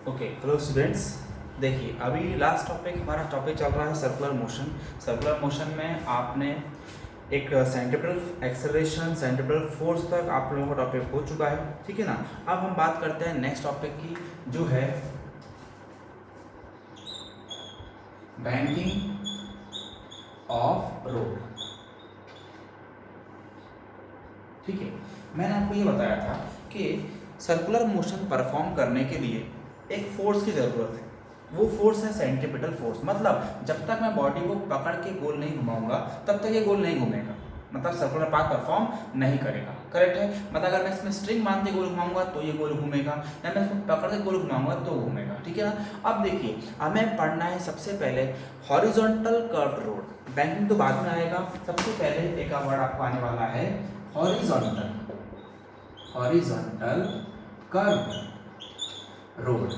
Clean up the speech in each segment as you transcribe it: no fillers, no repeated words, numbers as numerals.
Okay hello students. देखिए अभी last topic हमारा टॉपिक चल रहा है सर्कुलर मोशन। सर्कुलर मोशन में आपने एक सेंट्रीपिटल एक्सेलरेशन सेंट्रीपिटल फोर्स तक आप लोगों का टॉपिक हो चुका है, ठीक है ना। अब हम बात करते हैं नेक्स्ट टॉपिक की, जो है बैंकिंग ऑफ रोड। ठीक है, मैंने आपको ये बताया था कि सर्कुलर मोशन परफॉर्म करने के लिए एक फोर्स की ज़रूरत है। वो फोर्स है सेंट्रीपिटल फोर्स। मतलब जब तक मैं बॉडी को पकड़ के गोल नहीं घुमाऊंगा तब तक ये गोल नहीं घूमेगा, मतलब सर्कुलर पाथ परफॉर्म नहीं करेगा। करेक्ट है। मतलब अगर मैं इसमें स्ट्रिंग मान के गोल घुमाऊंगा तो ये गोल घूमेगा, या मैं इसको पकड़ के गोल घुमाऊंगा तो घूमेगा, ठीक है ना। अब देखिए हमें पढ़ना है सबसे पहले हॉरिजॉन्टल कर्व्ड रोड। बैंकिंग तो बाद में आएगा, सबसे पहले एक वर्ड आपको आने वाला है horizontal curved road.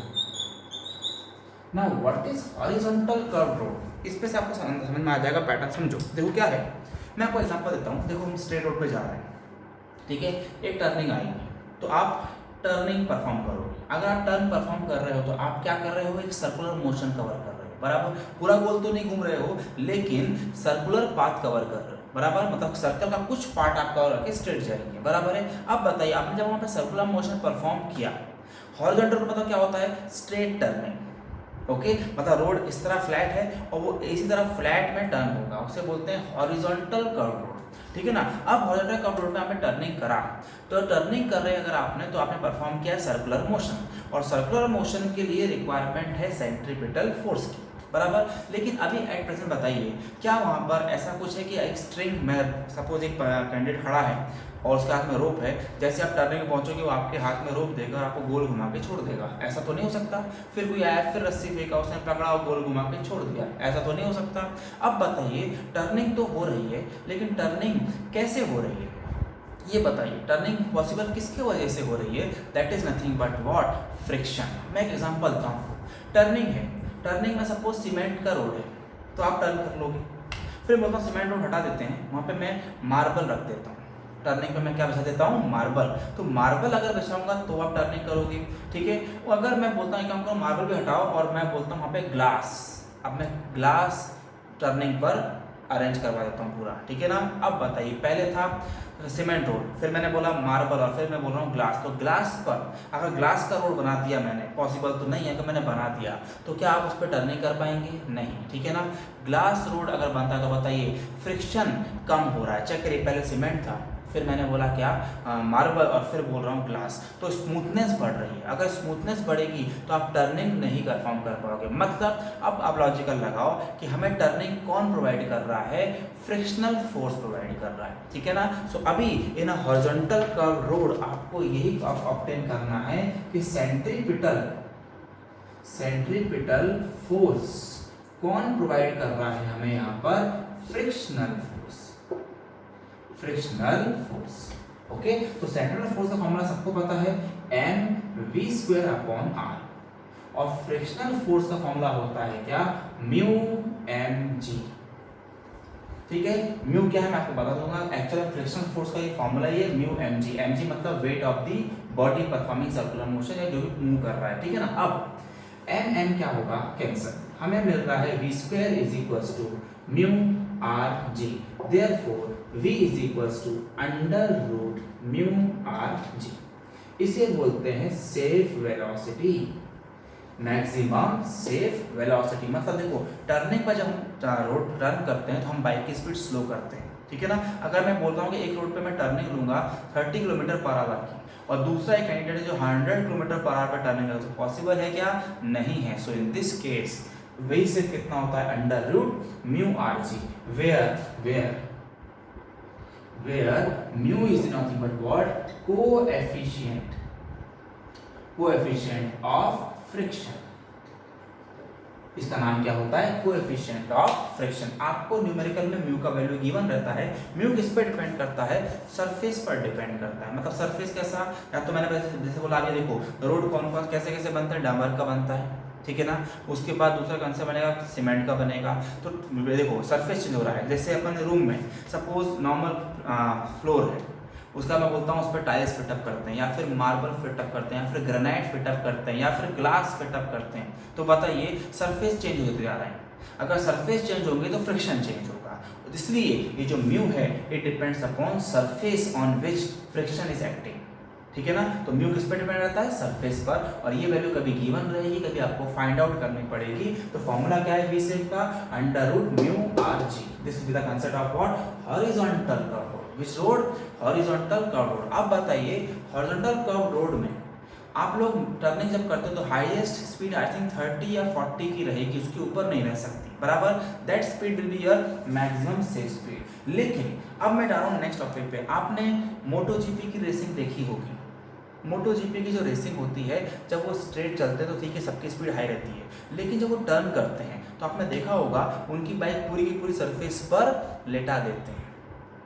Now what is horizontal curved road, इस पे से आपको समझ में आ जाएगा पैटर्न। समझो, देखो क्या है, मैं आपको एग्जांपल देता हूँ। देखो हम स्ट्रेट रोड पे जा रहे हैं, ठीक है, एक टर्निंग आएगी तो आप टर्निंग परफॉर्म करोगे। अगर आप टर्न परफॉर्म कर रहे हो तो आप क्या कर रहे हो, एक सर्कुलर मोशन कवर कर रहे हो, बराबर। पूरा गोल तो नहीं घूम रहे हो लेकिन सर्कुलर पाथ कवर कर रहे हो, बराबर। मतलब सर्कल का कुछ पार्ट आप कवर करके स्ट्रेट जाएंगे, बराबर है। अब बताइए आपने जब वहाँ पे सर्कुलर मोशन परफॉर्म किया, हॉरिजॉन्टल मतलब क्या होता है, स्ट्रेट टर्निंग। ओके, मतलब रोड इस तरह फ्लैट है और वो इसी तरह फ्लैट में टर्न होगा, उसे बोलते हैं हॉरिजॉन्टल कर्व रोड, ठीक है ना। अब हॉरिजॉन्टल कर्व रोड में आपने टर्निंग करा, तो टर्निंग कर रहे हैं अगर आपने, तो आपने परफॉर्म किया सर्कुलर मोशन, और सर्कुलर मोशन के लिए रिक्वायरमेंट है सेंट्रीपिटल फोर्स की, बराबर। लेकिन अभी एट प्रेजेंट बताइए, क्या वहाँ पर ऐसा कुछ है कि एक स्ट्रिंग में सपोज एक कैंडिडेट खड़ा है और उसके हाथ में रोप है, जैसे आप टर्निंग में पहुंचोगे वो आपके हाथ में रोप देगा और आपको गोल घुमा के छोड़ देगा, ऐसा तो नहीं हो सकता। फिर कोई आया, फिर रस्सी फेंका, उसने पकड़ा और गोल घुमा के छोड़ दिया, ऐसा तो नहीं हो सकता। अब बताइए टर्निंग तो हो रही है लेकिन टर्निंग कैसे हो रही है, ये बताइए। टर्निंग पॉसिबल किसकी वजह से हो रही है, that is nothing but what, friction. मैं एक एग्जांपल देता हूँ। टर्निंग है, टर्निंग में सपोज सीमेंट का रोड है तो आप टर्न कर लोगे, फिर बोलता हूँ सीमेंट रोड हटा देते हैं, वहाँ पे मैं मार्बल रख देता हूँ। टर्निंग पे मैं क्या बिछा देता हूँ, मार्बल। तो मार्बल अगर बिछाऊंगा तो आप टर्निंग करोगे, ठीक है। और अगर मैं बोलता हूँ काम करो मार्बल भी हटाओ और मैं बोलता हूँ वहाँ पे ग्लास, अब मैं ग्लास टर्निंग पर अरेंज करवा देता हूँ पूरा, ठीक है ना। अब बताइए, पहले था सीमेंट रोड, फिर मैंने बोला मार्बल, और फिर मैं बोल रहा हूँ ग्लास। तो ग्लास पर अगर ग्लास का रोड बना दिया मैंने, पॉसिबल तो नहीं है कि मैंने बना दिया, तो क्या आप उस पर टर्निंग कर पाएंगे, नहीं, ठीक है ना। ग्लास रोड अगर बनता है तो बताइए फ्रिक्शन कम हो रहा है। चेक करिए, पहले सीमेंट था, फिर मैंने बोला क्या मार्बल, और फिर बोल रहा हूँ ग्लास, तो स्मूथनेस बढ़ रही है। अगर स्मूथनेस बढ़ेगी तो आप टर्निंग नहीं परफॉर्म कर पाओगे। मतलब अब आप लॉजिकल लगाओ कि हमें टर्निंग कौन प्रोवाइड कर रहा है, फ्रिक्शनल फोर्स प्रोवाइड कर रहा है, ठीक है ना। सो अभी इन अ हॉरिजॉन्टल कर्व रोड आपको यही ऑब्टेन करना है कि सेंट्रीपिटल फोर्स कौन प्रोवाइड कर रहा है हमें यहाँ पर, फ्रिक्शनल फोर्स। ओके, तो सेंट्रीपिटल फोर्स का फॉर्मूला सबको पता है, mv² अपॉन r, और फ्रिक्शनल फोर्स का फॉर्मूला होता है क्या, म्यू mg, ठीक है। म्यू क्या है मैं आपको बता दूंगा। एक्चुअल फ्रिक्शनल फोर्स का ये फॉर्मूला ये म्यू mg मतलब weight of the body performing circular motion, या जो भी मूव कर रहा है, ठीक है ना। अब m क्या होगा, कैंसर, हमें मिल रहा है v² is equals to mu rg, therefore v is equals to under root mu rg। इसे बोलते हैं safe velocity, maximum safe velocity. मतलब देखो टर्निंग पर जब हम रोड टर्न करते हैं तो हम बाइक की स्पीड स्लो करते हैं, ठीक है ना। अगर मैं बोलता हूँ कि एक रोड पे मैं टर्निंग लूंगा 30 किलोमीटर पर आवर की, और दूसरा एक कैंडिडेट है जो 100 किलोमीटर पर आवर पर टर्निंग लगा, तो पॉसिबल है क्या, नहीं है। सो इन दिस केस वही से कितना होता है, under root mu rg, where mu is nothing but what, coefficient of friction। इसका नाम क्या होता है, कोएफिशिएंट ऑफ फ्रिक्शन। आपको न्यूमेरिकल में म्यू का वैल्यू गिवन रहता है। म्यू किस पे डिपेंड करता है, सरफेस पर डिपेंड करता है। मतलब सरफेस कैसा, या तो मैंने जैसे बोला आगे देखो, रोड कौन कौन कैसे कैसे बनता है, डामर का बनता है, ठीक है ना। उसके बाद दूसरा कौन सा बनेगा, सीमेंट का बनेगा। तो देखो सरफेस चेंज हो रहा है, जैसे अपन रूम में सपोज नॉर्मल फ्लोर है, उसका मैं बोलता हूँ उस पर टाइल्स फिटअप करते हैं, या फिर मार्बल फिटअप करते हैं, या फिर ग्रेनाइट फिटअप करते हैं, या फिर ग्लास फिटअप करते हैं, तो बताइए सरफेस चेंज होते जा रहे हैं। अगर सरफेस चेंज होंगे तो फ्रिक्शन चेंज होगा, इसलिए ये जो म्यू है it depends upon surface on which friction is acting, ठीक है ना। तो म्यू किस पर डिपेंड रहता है, सरफेस पर, और ये वैल्यू कभी गिवन रहेगी, कभी आपको फाइंड आउट करनी पड़ेगी। तो फॉर्मूला क्या है वी शेप का, under root mu R G, this will be the concept of what, horizontal curve road. Which road, horizontal curve road. अब बताइए हॉरिजॉन्टल कर्व रोड में आप लोग टर्निंग जब करते हो तो हाईएस्ट स्पीड आई थिंक 30 या 40 की रहेगी, उसके ऊपर नहीं रह सकती, बराबर। That speed will be your maximum safe speed. लेकिन अब मैं जा रहा हूँ नेक्स्ट टॉपिक पे। आपने मोटो जीपी की रेसिंग देखी होगी। मोटो जीपी की जो रेसिंग होती है, जब वो स्ट्रेट चलते हैं तो ठीक है सबकी स्पीड हाई रहती है, लेकिन जब वो टर्न करते हैं तो आपने देखा होगा उनकी बाइक पूरी की पूरी सरफेस पर लेटा देते हैं,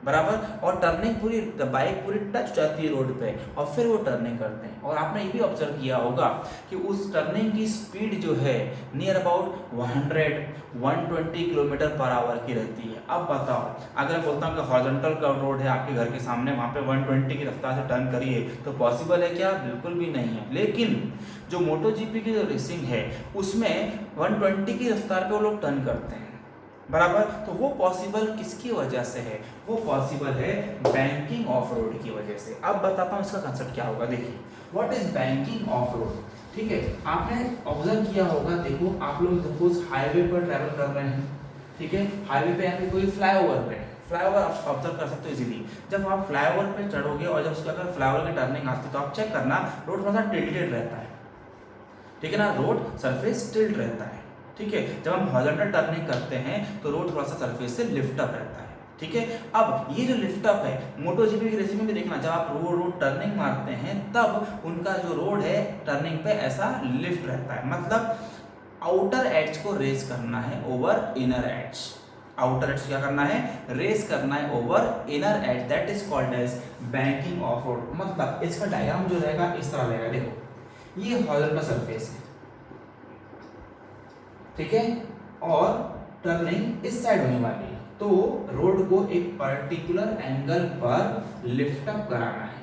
बराबर। और टर्निंग पूरी बाइक पूरी टच जाती है रोड पे और फिर वो टर्निंग करते हैं। और आपने ये भी ऑब्जर्व किया होगा कि उस टर्निंग की स्पीड जो है near about 120 kilometre per hour की रहती है। अब बताओ, अगर मैं बोलता हूँ कि हॉरिजॉन्टल कर्व रोड है आपके घर के सामने, वहाँ पे 120 की रफ्तार से टर्न करिए, तो पॉसिबल है क्या? बिल्कुल भी नहीं है। लेकिन जो मोटो जीपी की जो रेसिंग है उसमें 120 की रफ्तार पे वो लोग टर्न करते हैं, बराबर। तो वो पॉसिबल किसकी वजह से है? वो पॉसिबल है बैंकिंग ऑफ रोड की वजह से। अब बताता हूँ इसका कंसेप्ट क्या होगा। देखिए what is banking of road, ठीक है। आपने ऑब्जर्व किया होगा, देखो आप लोग सपोज हाईवे पर ट्रैवल कर रहे हैं, ठीक है, हाईवे पे या फिर कोई फ्लाईओवर पे, फ्लाईओवर आप ऑब्जर्व कर सकते हो इजीली। जब आप फ्लाईओवर पे चढ़ोगे और जब उसके अगर फ्लाईओवर की टर्निंग आती है तो आप चेक करना रोड थोड़ा सा टिल्टेड रहता है, ठीक है ना, रोड सरफेस टिल्ट रहता है, ठीक है। जब हम हॉरिजॉन्टल टर्निंग करते हैं तो रोड थोड़ा सा सरफेस से लिफ्ट अप रहता है, ठीक है। अब ये जो लिफ्ट अप है मोटो जीपी की रेसिंग में भी देखना, जब आप रोड टर्निंग मारते हैं तब उनका जो रोड है टर्निंग पे ऐसा लिफ्ट रहता है, मतलब आउटर एज को रेज करना है over inner edge. Outer edge क्या करना है? रेज करना है over inner edge, that is called as banking of road. मतलब इसका डायग्राम जो रहेगा इस तरह रहेगा, देखो ये हॉरिजॉन्टल सरफेस है, ठीक है, और टर्निंग इस साइड होने वाली है, तो रोड को एक पर्टिकुलर एंगल पर लिफ्ट अप कराना है,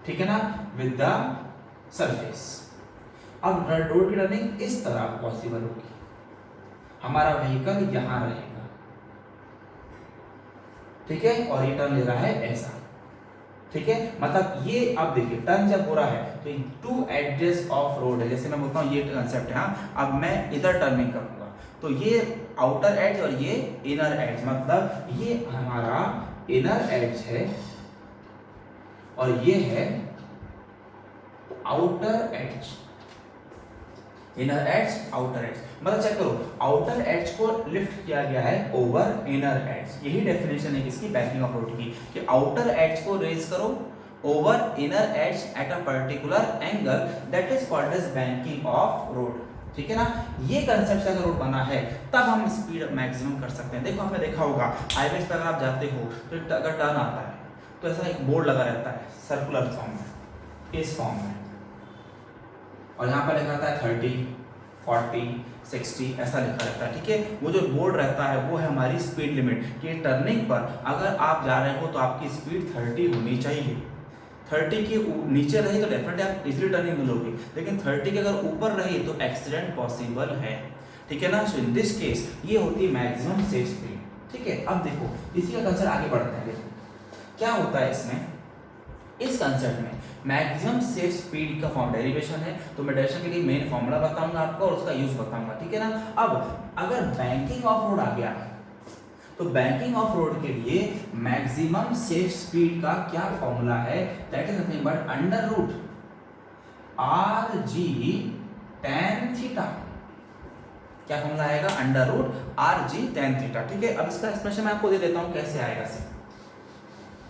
ठीक है ना, विद द सरफेस। अब रोड की टर्निंग इस तरह पॉसिबल होगी, हमारा व्हीकल यहां रहेगा, ठीक है, और ये टर्न ले रहा है ऐसा, ठीक है। मतलब ये अब देखिए टर्न जब हो रहा है तो टू एजेस ऑफ रोड है, जैसे मैं बोलता हूँ ये कंसेप्ट है। हाँ, अब मैं इधर टर्निंग करूंगा तो ये आउटर एज और ये इनर एज, मतलब ये हमारा इनर एज है और ये है outer edge. Inner edge outer edge, मतलब चेक करो, आउटर एज को लिफ्ट किया गया है ओवर इनर एज। यही डेफिनेशन है किसकी? बैंकिंग ऑफ रोड की, कि आउटर एज को रेज करो over inner edge at a particular angle, that is called as banking of road, ठीक है ना। ये कंसेप्ट से अगर रोड बना है तब हम स्पीड मैक्सिमम कर सकते हैं। देखो आपने देखा होगा हाईवे पे अगर आप जाते हो तो अगर टर्न आता है तो ऐसा एक बोर्ड लगा रहता है सर्कुलर फॉर्म में, इस फॉर्म में, और यहाँ पर लिखा रहता है 30, 40, 60 ऐसा लिखा रहता है, ठीक है। वो जो बोर्ड रहता है वो है हमारी स्पीड लिमिट, कि टर्निंग पर अगर आप जा रहे हो तो आपकी स्पीड 30 होनी चाहिए। 30 के नीचे रही तो डेफिनेटली आप इजीली टर्निंग मिलोगे, लेकिन 30 के अगर ऊपर रही तो एक्सीडेंट पॉसिबल है, ठीक है ना। सो इन दिस केस ये होती है मैक्सिमम सेफ स्पीड, ठीक है। अब देखो इसी का कंसेप्ट आगे बढ़ते हैं। देखो क्या होता है इसमें, इस कंसेप्ट में मैक्सिमम सेफ स्पीड का फॉर्म डेरिवेशन है, तो मैं डेरिवेशन के लिए मेन फॉर्मूला बताऊंगा आपको और उसका यूज बताऊंगा, ठीक है ना। अब अगर बैंकिंग ऑफ रोड आ गया तो बैंकिंग ऑफ रोड के लिए मैक्सिमम सेफ स्पीड का क्या फॉर्मूला है? That is nothing but under root R G tan theta. क्या फॉर्मूला आएगा? Under root R G tan theta, ठीक है। अब इसका एक्सप्रेशन मैं आपको दे देता हूं कैसे आएगा। से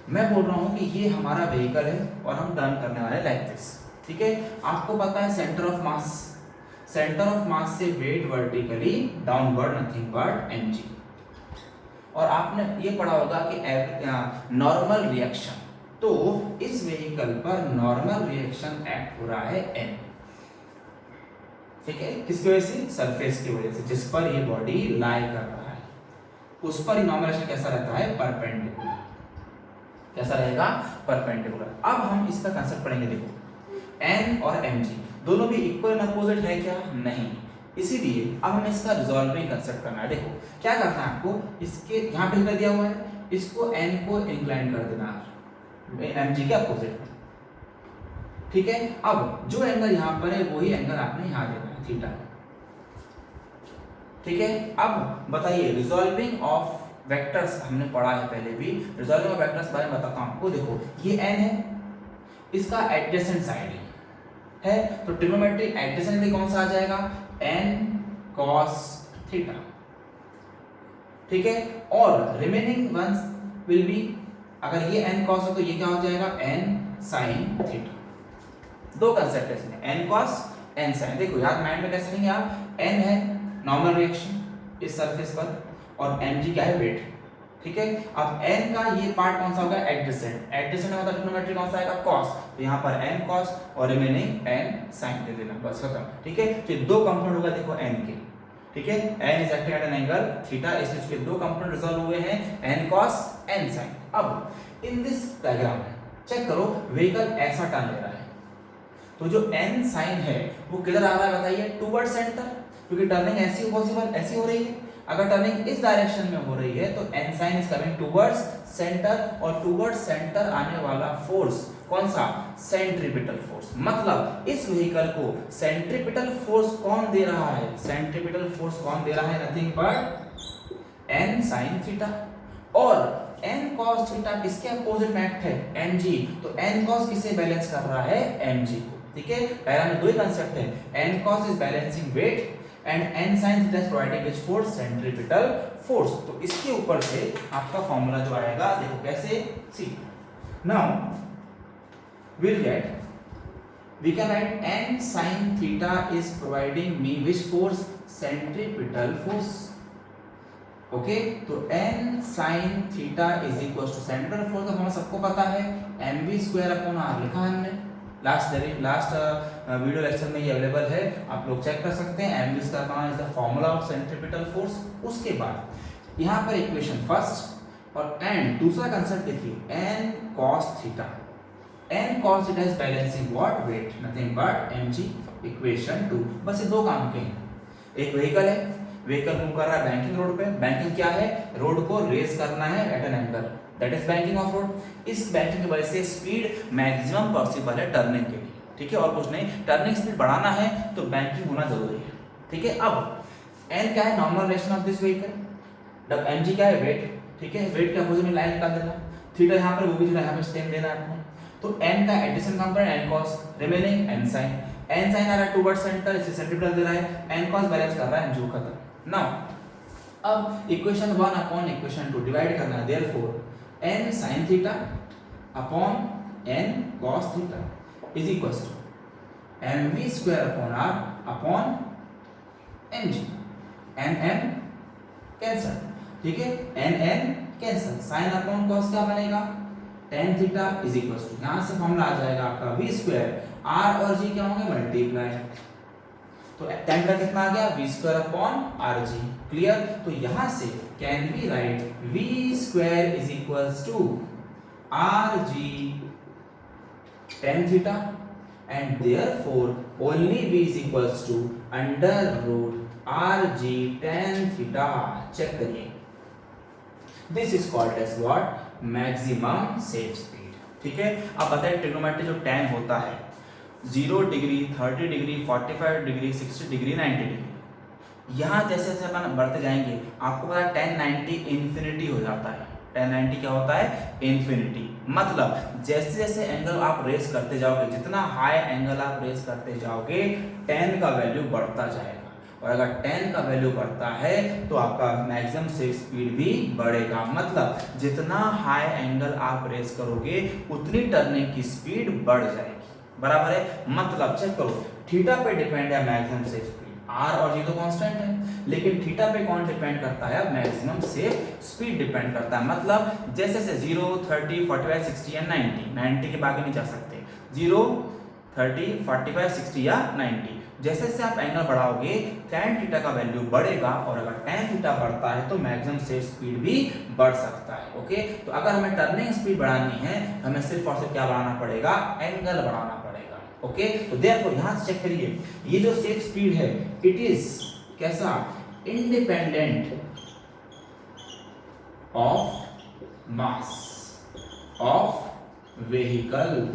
मैं बोल रहा हूं कि ये हमारा व्हीकल है और हम टर्न करने वाले लाइक दिस, ठीक है। आपको पता है centre of mass, centre of mass से weight vertically downward nothing but mg, और आपने ये पढ़ा होगा कि नॉर्मल रिएक्शन, तो इस व्हीकल पर नॉर्मल रिएक्शन एक्ट हो रहा है n, ठीक है। किसकी वजह से? सरफेस की वजह से, जिस पर ये बॉडी लाई कर रहा है उस पर ही नॉर्मल रिएक्शन कैसा रहता है? परपेंडिकुलर, कैसा रहेगा, परपेंडिकुलर। अब हम इसका कंसेप्ट पढ़ेंगे। देखो एन और एम जी दोनों भी इक्वल एंड अपोजिट है क्या, नहीं, इसीलिए अब हमें इसका रिजॉल्विंग कंसेप्ट करना है। देखो क्या करना है आपको, इसके यहाँ पे दिया हुआ है, इसको एन को इंक्लाइन कर देना एम जी के अपोजिट में, ठीक है। अब जो एंगल यहाँ पर है वही एंगल आपने यहाँ देना है, थीटा, ठीक है। अब बताइए रिजॉल्विंग ऑफ वेक्टर्स हमने पढ़ा है पहले भी, रिजॉल्विंग ऑफ वेक्टर्स बारे में बताता हूं आपको। देखो ये n है, इसका एडजेसेंट साइड है, तो ट्रिग्नोमेट्रिक एडजेसेंट कौन सा आ जाएगा, n cos थीटा, ठीक है। और रिमेनिंग वंस विल बी, अगर ये n cos है तो ये क्या हो जाएगा, n sin थीटा। दो कंसेप्ट है इसमें, n cos n sin। देखो यार माइंड में कैसे लेंगे आप, n है नॉर्मल रिएक्शन इस सरफेस पर, और mg क्या है, वेट, ठीक है। अब n का ये पार्ट कौन सा होगा, एडजेसेंट, एडजेसेंट मतलब ट्रिग्नोमेट्री कौन सा आएगा, cos, तो यहाँ पर n cos और रिमेनिंग n sin दे देना, बस खत्म, ठीक है। तो दो कंपोनेंट होगा देखो n के, ठीक है, n is acting at an angle theta, इसलिए इसके दो कंपोनेंट रिजॉल्व हुए हैं, n cos n sin। अब इन दिस डायग्राम चेक करो, व्हीकल ऐसा टर्न ले रहा है, तो जो n sin है वो किधर आ रहा है बताइए, टुवर्ड सेंटर, क्योंकि टर्निंग ऐसी पॉसिबल ऐसी हो रही है। अगर टर्निंग इस डायरेक्शन में हो रही है तो n sin is coming towards centre, और टुवर्ड्स सेंटर आने वाला फोर्स कौन सा, सेंट्रीपिटल फोर्स। मतलब इस व्हीकल को सेंट्रीपिटल फोर्स कौन दे रहा है, सेंट्रीपिटल फोर्स कौन दे रहा है, nothing but n sin theta. और n cos थीटा किसके अपोजिट में एक्ट है, mg, तो n cos किसे बैलेंस कर रहा है, mg को, ठीक है। पहला में दो ही कंसेप्ट है, n cos is balancing weight and n sin theta is providing which force, centripetal force। तो इसके ऊपर से आपका फॉर्मूला जो आएगा देखो कैसे, सी now we'll get, we can write n sin theta is providing me which force, centripetal force, okay. तो n sin theta is equal to centripetal force का हमें सबको पता है, mv स्क्वायर अपॉन r लिखा है हमने, लास्ट वीडियो लेक्चर में ये अवेलेबल है, आप लोग चेक कर सकते हैं। mv स्क्वायर का is the formula of centripetal force. उसके बाद यहाँ पर इक्वेशन फर्स्ट और एंड दूसरा कंसेप्ट देखिए, n cos theta, n cos theta is balancing what, weight, nothing but mg, equation 2। बस ये दो काम के हैं, एक व्हीकल है, व्हीकल मूव कर रहा है बैंकिंग रोड पे, बैंकिंग क्या है, रोड को रेस करना है at an angle, that is banking of road. इस बैंकिंग की वजह से स्पीड मैक्सिमम पॉसिबल है टर्निंग के लिए, ठीक है, और कुछ नहीं, टर्निंग स्पीड बढ़ाना है तो बैंकिंग होना जरूरी है, ठीक है। अब n क्या है, normal reaction of this vehicle, जब mg क्या है, वेट, ठीक है, वेट के अपोजिट में लाइन निकाल देना, थीटा यहाँ पर, वो भी थीटा यहाँ पे सेम देना है आपको। तो n का addition component n cos, remaining n sin, n sin आ रहा है टुवर्ड सेंटर, इसे सेंट्रिपेटल दे रहा है, n cos बैलेंस कर रहा है mg खत्म। नाउ अब इक्वेशन 1 अपॉन इक्वेशन 2 डिवाइड करना है, therefore n sin theta upon n cos theta is equals to mv square upon r upon mg, n cancel, ठीक है, n cancel, sin upon cos क्या बनेगा, tan theta is equals to, यहां से formula आ जाएगा आपका v स्क्वायर, r और g क्या होंगे, मल्टीप्लाई, तो tan का कितना आ गया, v square upon rg, clear. तो यहां से can we write v square is equals to rg tan theta and therefore only v is equals to under root rg tan theta. Check करिए, this is called as what, maximum safe speed, ठीक है। अब बताइए trigonometry जो tan होता है 0 degree, 30 degree, 45 degree, 60 degree, 90 degree, यहाँ जैसे जैसे अपन बढ़ते जाएंगे आपको पता है tan 90 इन्फिनिटी हो जाता है, tan 90 क्या होता है, इन्फिनिटी। मतलब जैसे जैसे एंगल आप रेस करते जाओगे, जितना हाई एंगल आप रेस करते जाओगे tan का वैल्यू बढ़ता जाएगा, और अगर tan का वैल्यू बढ़ता है तो आपका मैक्सिमम सेफ स्पीड भी बढ़ेगा। मतलब जितना हाई एंगल आप रेस करोगे उतनी टर्निंग की स्पीड बढ़ जाएगी, बराबर है। मतलब चेक करो, थीटा पे डिपेंड है मैक्सिमम सेफ स्पीड, r और g तो कांस्टेंट है, लेकिन थीटा पे कौन डिपेंड करता है, मैक्सिमम सेफ स्पीड डिपेंड करता है। मतलब जैसे से 0, 30, 45, 60 एंड 90 के बाकी नहीं जा सकते, 0, 30, 45, 60 या 90। जैसे जैसे आप एंगल बढ़ाओगे tan थीटा का वैल्यू बढ़ेगा, और अगर tan थीटा बढ़ता है तो मैक्सिमम सेट स्पीड भी बढ़ सकता है। ओके, तो अगर हमें टर्निंग स्पीड बढ़ानी है हमें सिर्फ और सिर्फ क्या बढ़ाना पड़ेगा, एंगल बढ़ाना पड़ेगा। ओके, तो देयरफॉर यहां से चेक करिए, ये जो सेट स्पीड है इट इज कैसा, independent of mass of vehicle.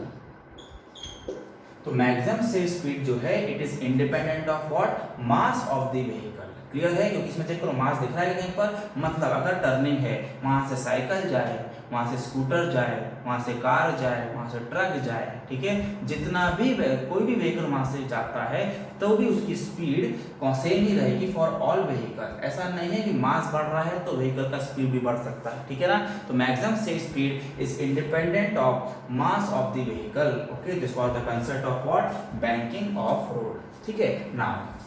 तो मैक्सिमम सेट स्पीड जो है it is independent of what, mass of the vehicle. Clear है, क्योंकि इसमें चेक करो मास दिख रहा है कहीं पर, मतलब अगर टर्निंग है वहां से साइकिल जाए, वहां से स्कूटर जाए, वहां से कार जाए, वहां से ट्रक जाए, ठीक है, जितना भी कोई भी व्हीकल वहां से जाता है तो भी उसकी स्पीड सेम ही रहेगी फॉर ऑल व्हीकल। ऐसा नहीं है कि मास बढ़ रहा है तो व्हीकल का स्पीड भी बढ़ सकता है, ठीक है ना। तो maximum set speed is independent of mass of the vehicle. Okay, this was the concept of what, banking of road. ठीक है, नाउ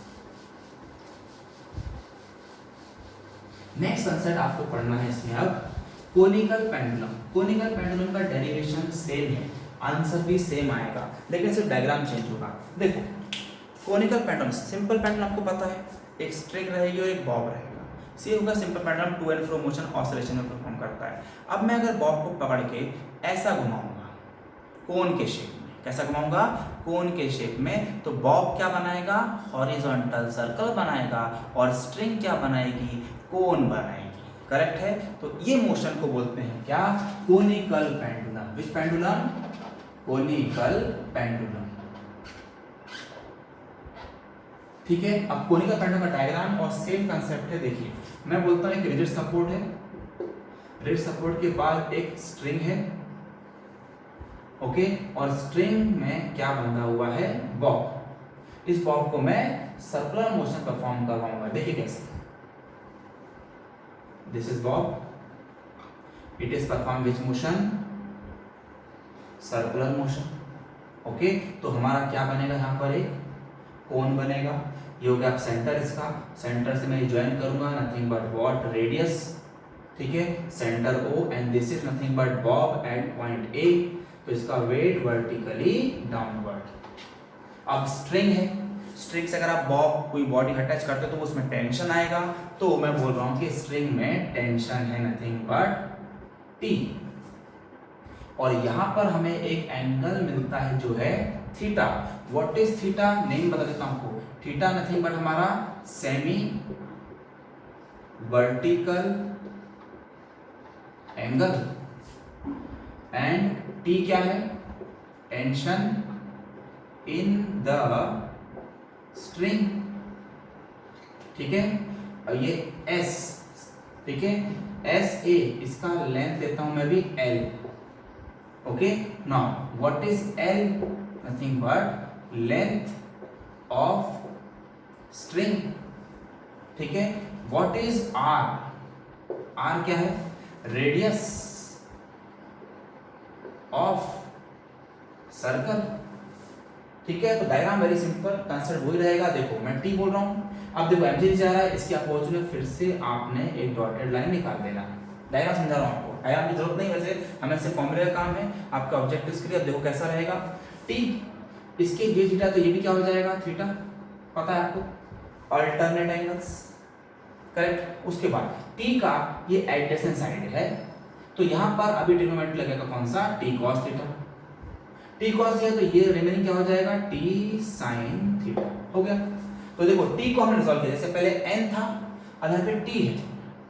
नेक्स्ट कंसेप्ट आपको पढ़ना है इसमें अब कोनिकल पेंडुलम। कोनिकल पेंडुलम का डेरिवेशन सेम है, आंसर भी सेम आएगा, लेकिन सिर्फ डायग्राम चेंज होगा। देखो कोनिकल पेंडुलम, सिंपल पेंडुलम आपको पता है, एक स्ट्रिंग रहेगी और एक बॉब रहेगा। सी होगा simple pendulum, to and fro motion oscillation में परफॉर्म करता है। अब मैं अगर बॉब को पकड़ के ऐसा घुमाऊंगा कोन के शेप में, कैसा घुमाऊंगा, कोन के शेप में, तो बॉब क्या बनाएगा, हॉरिजॉन्टल सर्कल बनाएगा, और स्ट्रिंग क्या बनाएगी, कोन बनाएगी। करेक्ट है, तो ये मोशन को बोलते हैं क्या, कोनिकल पेंडुलम। विच पेंडुलम, कोनिकल पेंडुलम। ठीक है, अब कोनिकल पेंडुलम का डायग्राम और सेम कंसेप्ट है। देखिए मैं बोलता हूं एक रिजिड सपोर्ट है, रिजिड सपोर्ट के बाद एक स्ट्रिंग है, ओके, और स्ट्रिंग में क्या बंधा हुआ है, बॉब। इस बॉब को मैं सर्कुलर मोशन परफॉर्म करवाऊंगा। देखिए कैसे, this is Bob, it is perform which motion, circular motion. Okay, तो हमारा क्या बनेगा, यहाँ पर एक कोन बनेगा। ये हो गया सेंटर इसका, सेंटर से मैं ज्वाइन करूंगा, नथिंग बट व्हाट, रेडियस। ठीक है, center O and this is nothing but bob at point A, तो इसका वेट वर्टिकली डाउनवर्ड। अब स्ट्रिंग है, स्ट्रिंग से अगर आप बॉब कोई बॉडी अटैच करते हो तो उसमें टेंशन आएगा, तो मैं बोल रहा हूं कि स्ट्रिंग में टेंशन है नथिंग बट T, और यहां पर हमें एक एंगल मिलता है जो है theta. What is theta, name बता देता हूं आपको, थीटा नथिंग बट हमारा semi vertical angle, and T क्या है, टेंशन इन द स्ट्रिंग। ठीक है, और ये S, ठीक है, SA, इसका लेंथ देता हूं मैं भी L। Okay, now what is L, nothing but length of string. ठीक है, व्हाट इज R, R क्या है, रेडियस ऑफ सर्कल। ठीक है, तो डायग्राम वेरी सिंपल, कंसेप्ट वही रहेगा। देखो मैं T बोल रहा हूं, अब देखो MG जा रहा है, इसके अपोजिट में फिर से आपने एक डॉटेड लाइन निकाल देना। डायग्राम समझा रहा हूं आपको, डायग्राम की जरूरत नहीं, वैसे हमें सिर्फ फॉर्मूले का काम है, आपका ऑब्जेक्टिव के लिए। अब देखो कैसा रहेगा, T, इसके ये थीटा, तो ये भी क्या हो जाएगा, थीटा, पता है आपको, अल्टरनेट एंगल्स। करेक्ट, उसके बाद T का ये एडजेसेंट साइड है, तो यहां पर अभी ट्रिग्नोमेट्री लगेगा कौन सा, T cos theta. T cos है तो ये रिमेनिंग क्या हो जाएगा, T sin थीटा। हो गया, तो देखो T को हमने रिजॉल्व किया, जैसे पहले n था, अब यहाँ पे T है,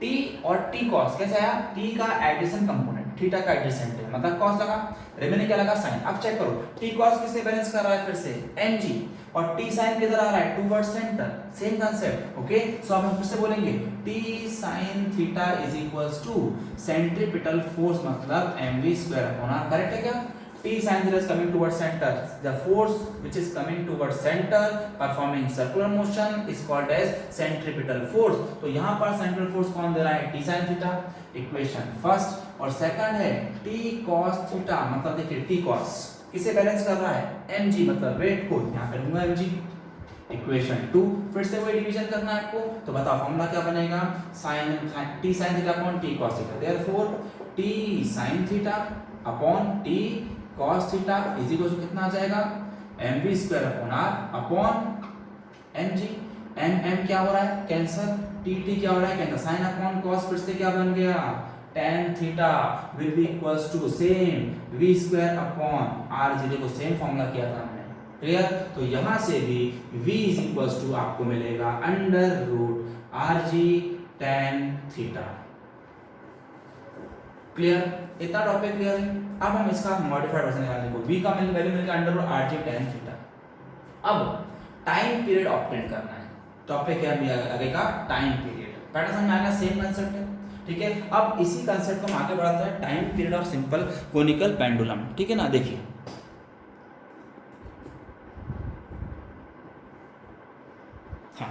T और T cos कैसे आया, T का एडजेसेंट कंपोनेंट, थीटा का एडजेसेंट है, मतलब cos लगा, रिमेनिंग क्या लगा, sin। अब चेक करो T cos किससे बैलेंस कर रहा है, फिर से mg, और T sin किधर आ रहा है, towards centre, same concept. Okay, so अब हम फिर से बोलेंगे T sin theta is equals to centripetal force, मतलब mv स्क्वायर होना। करेक्ट है क्या, T sin theta is coming towards center, the force which is coming towards center performing circular motion is called as centripetal force। तो यहाँ पर central force कौन दे रहा है, T sin theta, equation first, और सेकंड है T cos theta, मतलब देखिए T cos किसे बैलेंस कर रहा है, mg, मतलब वेट को, यहाँ पे लूंगा mg, इक्वेशन 2, फिर से वही डिवीजन करना है आपको, तो बताओ फॉर्मूला क्या बनेगा, sin T sin theta upon T cos theta, therefore T sin theta upon T cos theta is equal to कितना आ जाएगा, M V square upon R upon M G. M क्या हो रहा है, कैंसर। टी क्या हो रहा है, कैंसर। साइन अपॉन कॉस फिर से क्या बन गया, tan theta will be equals to same v square upon R G. देखो सेम फॉर्मूला किया था हमने, क्लियर। तो यहां से भी v इज इक्वल्स टू आपको मिलेगा under root R G tan theta. Clear, इतना टॉपिक क्लियर है। अब हम इसका मॉडिफाइड वर्जन निकालने को, v का वैल्यू मिलेगा under root R G tan theta. अब टाइम पीरियड ऑब्टेन करना है। टॉपिक है अभी आगे का टाइम पीरियड। पैटर्न समझ में आ गया, सेम कंसेप्ट है, ठीक है। अब इसी कंसेप्ट को हम आगे बढ़ाते हैं, time period of simple conical pendulum, ठीक है ना। देखिए हाँ,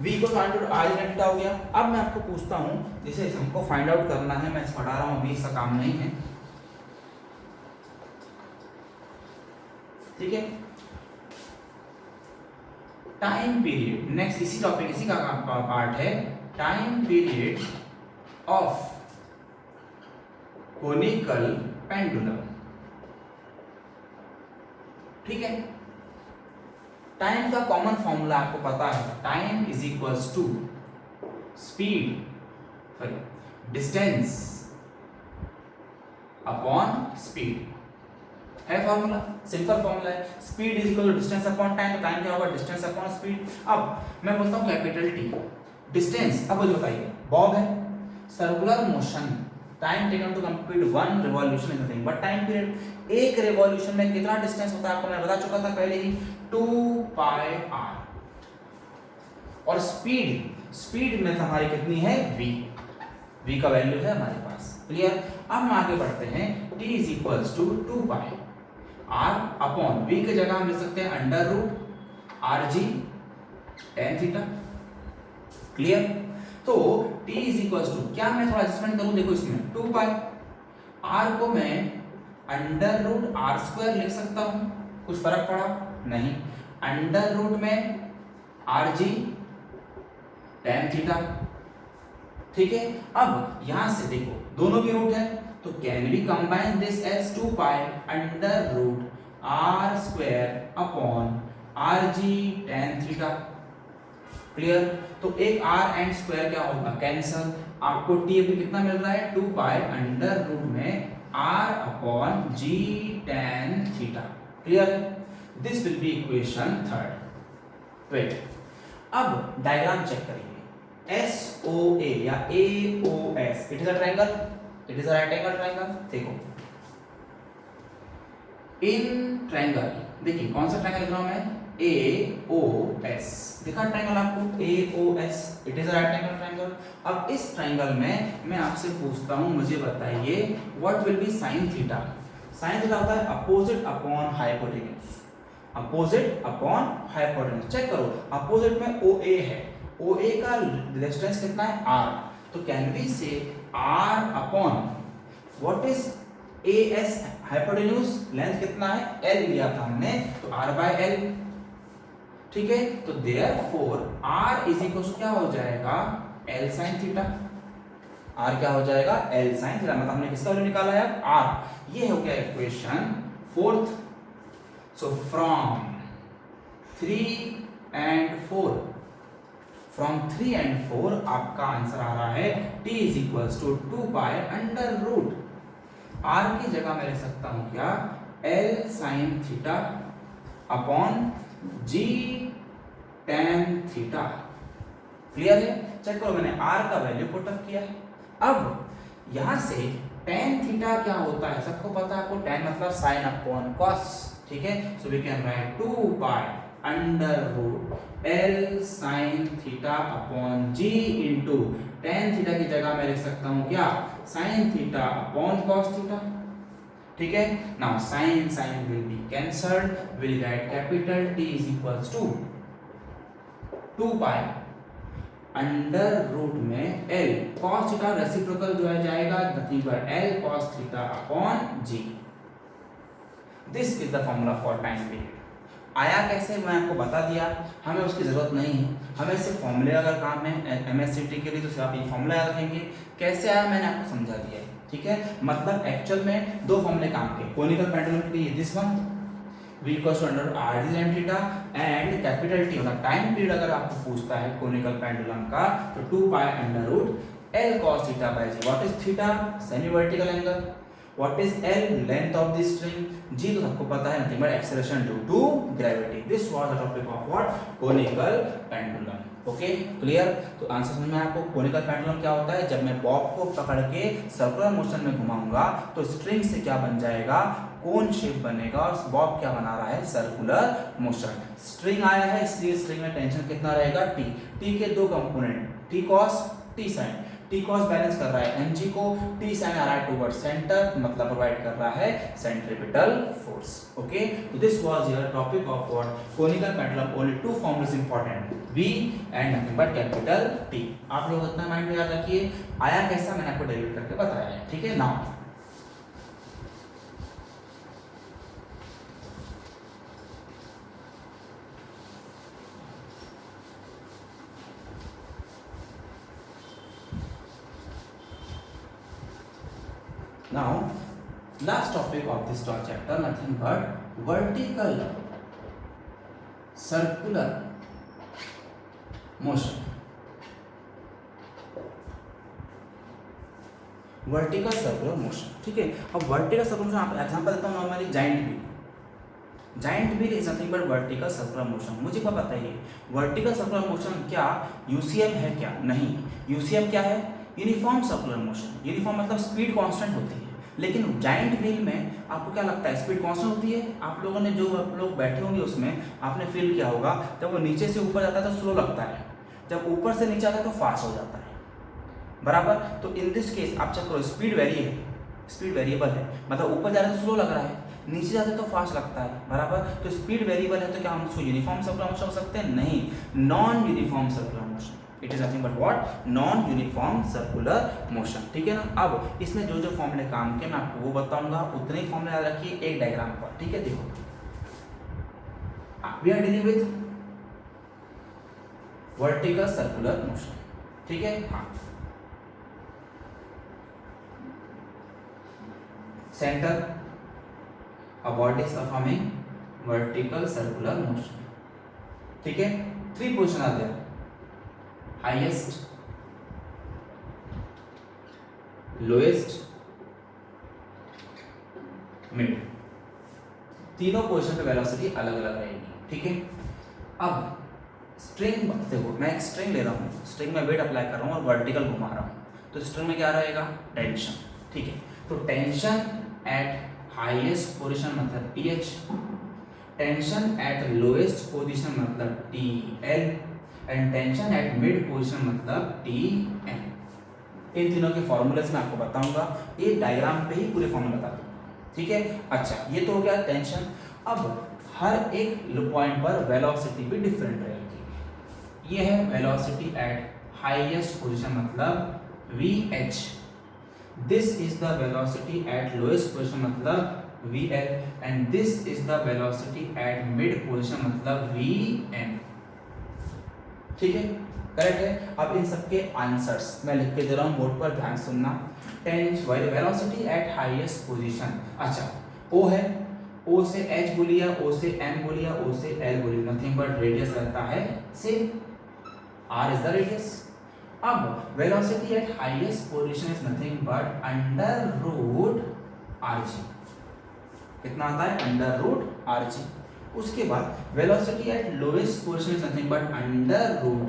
v को फाइंड आउट r थीटा हो गया। अब मैं आपको पूछता हूं, जैसे हमको फाइंड आउट करना है, मैं पढ़ा रहा हूं, अभी इसका काम नहीं है, ठीक है। टाइम पीरियड, नेक्स्ट इसी टॉपिक, इसी का पार्ट है, time period of conical pendulum, ठीक है। टाइम का कॉमन फॉर्मूला आपको पता है, time is equals to speed, sorry distance upon speed, है फॉर्मूला, सिंपल फॉर्मूला है। Speed is equal to distance upon time, तो टाइम क्या होगा, डिस्टेंस अपॉन स्पीड। अब मैं बोलता हूं कैपिटल टी, डिस्टेंस। अब बताइए, बॉब है, circular motion, time taken to complete one revolution is nothing but time period. एक रिवॉल्यूशन में कितना डिस्टेंस होता है आपको मैं बता चुका था पहले ही, 2 पाई आर। और स्पीड में हमारी कितनी है, v का वैल्यू है हमारे पास, क्लियर। अब हम आगे बढ़ते हैं, t is equals to 2 pi r upon v की जगह हम लिख सकते हैं under root R G tan theta, clear. तो t इज इक्वल्स टू, क्या मैं थोड़ा एडजस्टमेंट करूं, देखो इसमें 2 पाई r को मैं अंडर रूट आर स्क्वायर लिख सकता हूं, कुछ फर्क पड़ा नहीं, अंडर रूट में आर जी tan थीटा, ठीक है। अब यहां से देखो दोनों भी रूट है, तो can we combine this as 2 pi under root R square upon R G tan theta, clear. तो एक r एंड स्क्वायर क्या होगा, कैंसल। आपको t अभी कितना मिल रहा है, 2 पाई अंडर रूट में r अपॉन g tan theta, clear. This will be equation third. Wait, अब डायग्राम चेक करिए, SOA या AOS, it is a triangle, it is a right angle triangle. देखो इन ट्रायंगल, देखिए कौन सा ट्रायंगल लिख रहा हूं मैं, AOS, दिखा ट्रायंगल आपको, AOS, it is a right angle triangle. अब इस ट्रायंगल में मैं आपसे पूछता हूं, मुझे बताइए what will be sine theta. Sine theta होता है opposite upon hypotenuse, opposite upon hypotenuse. Check करो, अपोजिट में OA है, OA का डिस्टेंस कितना है, r, तो can we say r upon what is AS, hypotenuse length कितना है, L लिया था हमने, तो r बाय L, ठीक है। तो therefore r is equal to क्या हो जाएगा, L sin थीटा। r क्या हो जाएगा, L sin थीटा, मतलब हमने किसका वैल्यू निकाला है, r। ये हो गया equation fourth. So from 3 and 4, from 3 and 4 आपका आंसर आ रहा है t is equals to 2 pi under root, r की जगह मैं लिख सकता हूं क्या, L sin theta upon g tan theta, clear है। चेक करो, मैंने r का वैल्यू पुट अप किया है। अब यहां से tan थीटा क्या होता है, सबको पता है आपको, tan मतलब sin अपॉन cos, ठीक है। So we can write 2 pi under root L sin theta upon g into tan theta की जगह मैं लिख सकता हूं क्या, sin theta upon cos theta, ठीक है। Now sin will be cancelled, will write capital T is equals to 2 pi under root में L cos थीटा, रेसिप्रोकल जो है जाएगा nothing but L cos theta upon g। This is the formula for time period. आया कैसे मैं आपको बता दिया, हमें उसकी जरूरत नहीं है, हमें सिर्फ फॉर्मूले अगर काम है MSCT के लिए तो सिर्फ आप ये फॉर्मूला याद रखेंगे। कैसे आया मैंने आपको समझा दिया है, ठीक है। मतलब एक्चुअल में दो फॉर्मूले काम के, कोनिकल पेंडुलम के लिए this one, v equals to under R D sine theta and capital T मतलब टाइम पीरियड अगर आपको पूछता है कोनिकल पेंडुलम का तो 2 pi under root L cos theta by G. What is theta? Semi vertical angle. What is L? Length of the string. G तो सबको पता है nothing but acceleration due to gravity. This was the topic of what? Conical pendulum. Okay clear? तो answer समझ में आपको conical pendulum क्या होता है? जब मैं बॉब को पकड़ के सर्कुलर मोशन में घुमाऊंगा तो स्ट्रिंग से क्या बन जाएगा? कोन शेप बनेगा और बॉब क्या बना रहा है? Circular motion. स्ट्रिंग आया है इसलिए स्ट्रिंग में टेंशन कितना रहेगा? टी। टी के दो component T cos T sine. T cos balance कर रहा है एमजी को, टी साइन आ रहा है टुवर्ड सेंटर मतलब प्रोवाइड कर रहा है सेंट्रीपिटल फोर्स। ओके तो this was your topic of what? Conical pendulum. Only two form is important, V and nothing but capital T। आप लोग इतना माइंड में याद रखिए। आया कैसा मैंने आपको डेरिवेट करके बताया है। ठीक है now Now, last topic of this chapter, nothing but vertical circular motion. Vertical circular motion. ठीक है अब वर्टिकल सर्कुलर मोशन आप एग्जांपल देता हूँ normally giant wheel. Giant wheel is nothing but vertical circular motion. मुझे क्या पता है वर्टिकल सर्कुलर मोशन क्या यूसीएम है क्या? नहीं। यूसीएम क्या है? Uniform circular motion. यूनिफॉर्म मतलब स्पीड कांस्टेंट होती है। लेकिन जाइंट व्हील में आपको क्या लगता है? स्पीड कांस्टेंट होती है। आप लोगों ने जो आप लोग बैठे होंगे उसमें आपने फील किया होगा जब वो नीचे से ऊपर जाता है तो स्लो लगता है, जब ऊपर से नीचे आता है तो फास्ट हो जाता है। बराबर। तो इन दिस केस आप चेक करो स्पीड वेरी है, स्पीड वेरिएबल है मतलब ऊपर जा रहा है तो स्लो लग रहा है, नीचे जाते तो फास्ट लगता है। बराबर। तो स्पीड वेरिएबल है तो क्या हम उसको यूनिफॉर्म सर्कुलर मोशन हो सकते हैं? नहीं, non uniform circular motion. It is nothing but what? Non uniform circular motion. ठीक है ना। अब इसमें जो जो फॉर्मूले काम के मैं आपको वो बताऊंगा, उतने ही फॉर्मूले याद रखिए एक डायग्राम पर। ठीक है देखो we are dealing with vertical circular motion. ठीक है हाँ center a body is performing vertical circular motion. ठीक है 3 position are there, highest, lowest, mid। तीनों पोजीशन पे वेलोसिटी अलग अलग रहेगी। ठीक है अब स्ट्रिंग देखो मैं एक स्ट्रिंग ले रहा हूँ, स्ट्रिंग में वेट अप्लाई कर रहा हूँ और वर्टिकल घुमा रहा हूँ तो स्ट्रिंग में क्या रहेगा? टेंशन। ठीक है तो टेंशन एट हाईएस्ट पोजीशन मतलब TH, tension eight lowest position मतलब TL and tension at mid position मतलब TM। इन तीनों के फॉर्मूलेस मैं आपको बताऊंगा, ये डायग्राम पे ही पूरे फॉर्मूले बता दूंगा। ठीक है अच्छा ये तो हो गया टेंशन। अब हर एक पॉइंट पर वेलोसिटी भी डिफरेंट रहेगी। ये है वेलोसिटी एट हाईएस्ट पोजीशन मतलब VH, this is the velocity at lowest position मतलब VL and this is the velocity at mid position मतलब VM। ठीक है करेक्ट है। अब इन सबके आंसर्स मैं लिख के दे रहा हूँ बोर्ड पर, ध्यान सुनना। वेलोसिटी एट हाईएस्ट पोजीशन, अच्छा O है, O से H बोलिया, O से M बोलिया, O से L बोलिया, नथिंग बट रेडियस रहता है same, R is the radius. अब velocity at highest position is nothing but under root RG। कितना आता है? Under root RG। उसके बाद velocity at lowest position is nothing but under root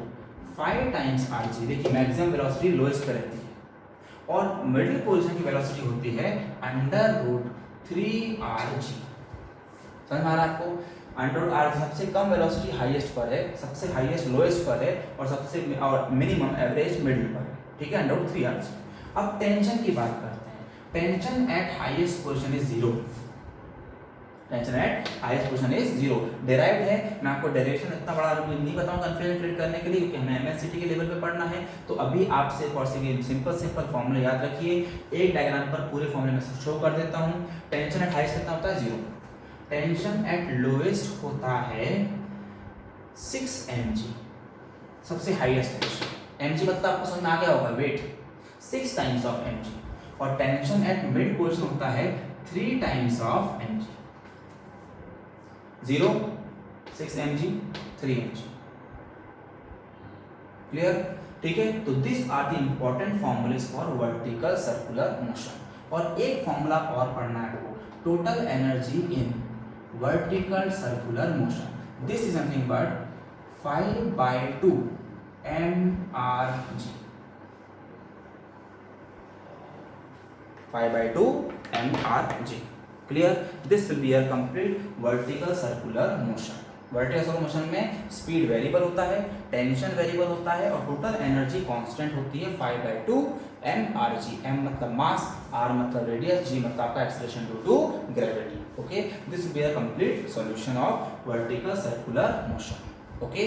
5 times RG। देखिए maximum velocity lowest पे रहती है और मिडिल पोजीशन की वेलोसिटी होती है अंडर रूट 3RG। समझ में आ रहा है आपको? अंडर रूट RG सबसे कम वेलोसिटी हाईएस्ट पर है, सबसे हाईएस्ट लोएस्ट पर है और सबसे और मिनिमम एवरेज मिडिल पर है। ठीक है अंडर रूट 3RG। अब टेंशन की बात करते हैं। Tension eight highest position is 0। Tension eight highest position is 0 derived है। मैं आपको डेरिवेशन इतना बड़ा नहीं बताऊंगा कन्फ्यूजन क्रिएट करने के लिए क्योंकि हमें एमएससीटी के लेवल पे पढ़ना है। तो अभी आपसे फॉर सिंपल फॉर्मूला याद रखिए। एक डायग्राम पर पूरे फॉर्मूले में शो कर देता हूं। टेंशन एट हाईएस्ट कितना होता है? 0। टेंशन एट लोएस्ट होता है 6 mg, सबसे हाईएस्ट टेंशन। mg मतलब आपको समझ में आ गया होगा वेट, 6 टाइम्स ऑफ mg। और टेंशन एट मिड पोजीशन होता है 3 times of mg। 0, 6 mg, 3 mg। Clear? ठीक है, तो this are the important formulas for vertical circular motion. और एक फॉर्मूला और पढ़ना है आपको, total energy in vertical circular motion, this is nothing but 5/2 mrg, 5/2 mrg। Clear? This will be a complete vertical circular motion. Vertical circular motion में speed variable होता है, tension variable होता है और टोटल एनर्जी कांस्टेंट होती है 5/2 mrg। m मतलब mass, r मतलब रेडियस, g मतलब आपका acceleration due to gravity. Okay, this will be a complete solution of vertical circular motion. Okay.